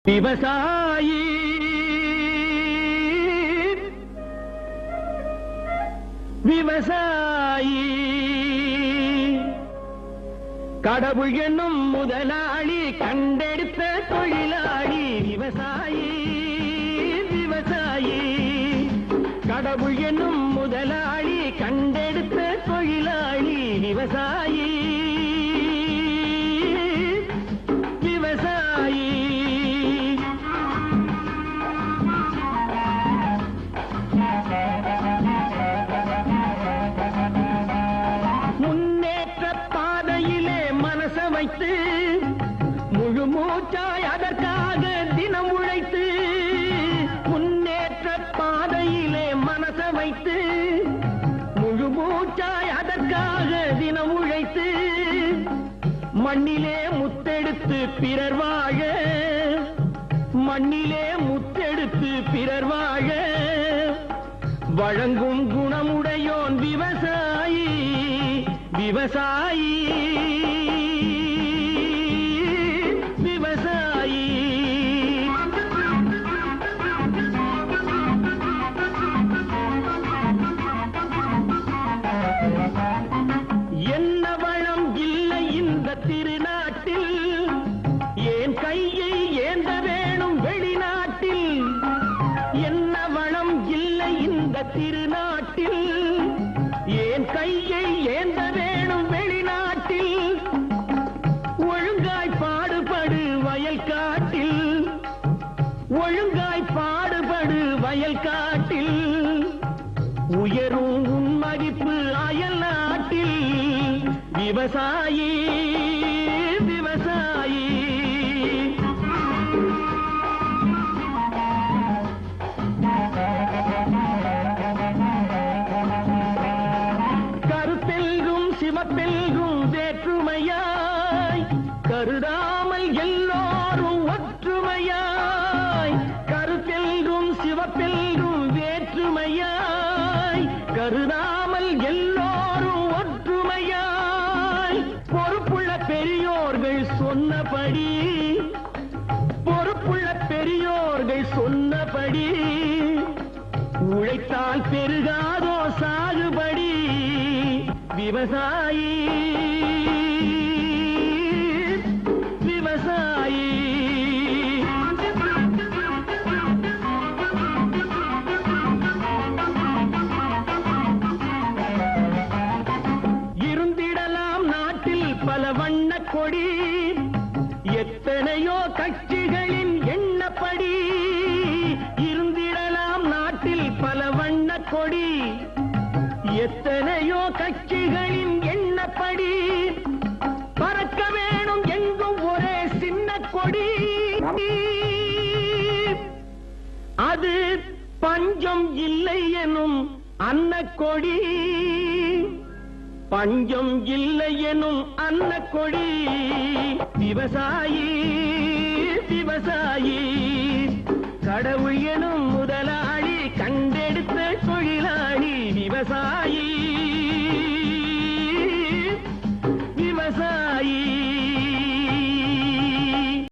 விவசாயி விவசாயி கடவுள் என்னும் முதலாளி கண்டெடுத்த தொழிலாளி விவசாயி விவசாயி கடவுள் என்னும் முதலாளி கண்டெடுத்த தொழிலாளி விவசாயி விவசாயி முன்னேற்ற பாதையிலே மனச வைத்து முழு மூச்சாய் அதற்காக தினம் உழைத்து முன்னேற்ற பாதையிலே மனச வைத்து முழு மூச்சாய் அதற்காக தினம் உழைத்து மண்ணிலே முத்தெடுத்து பிறர் வாழ மண்ணிலே முத்தெடுத்து பிறர் வாழ வழங்கும் குணமுடையோன் விவசாயி விவசாயி விவசாயி என்ன வளம் இல்லை இந்த திருநாட்டில் ஏன் கையை ஏந்த வேணும் வெளிநாட்டில் என்ன வளம் இல்லை இந்த திருநாட்டில் ஏன் கையை ஏந்த வேணும் வெளிநாட்டில் ஒழுங்காய் பாடுபடு வயல் காட்டில் ஒழுங்காய் பாடுபடு வயல் காட்டில் உயரும் உன் மதிப்பு அயல் நாட்டில் விவசாயி விவசாயி கருத்தெல்கும் சிவப்பெல்கும் வேற்றுமையாய் கருதாமல் எல்லோரும் ஒற்றுமையாய் கருத்தெல்கும் சிவப்பெல்கும் வேற்றுமையாய் கருதாமல் எல்லோரும் ஒற்றுமையாய் பொறுப்புள்ள பெரியோர்கள் சொன்னபடி பொறுப்புள்ள பெரியோர்கள் சொன்னபடி உழைத்தால் பெருகாதோ சாகுபடி விவசாயி விவசாயி இருந்திடலாம் நாட்டில் பல வண்ண கொடி எத்தனையோ கட்சிகளின் எண்ணப்படி இருந்திடலாம் நாட்டில் பல வண்ண கொடி எத்தனையோ கட்சிகளின் எண்ணப்படி பறக்க வேணும் எங்கும் ஒரே சின்ன கொடி அது பஞ்சம் இல்லை எனும் அன்னக்கொடி பஞ்சம் இல்லை எனும் அன்னக்கொடி விவசாயி விவசாயி கடவுள் எனும் முதலாளி கண்டெடுத்த தொழிலாளி விவசாயி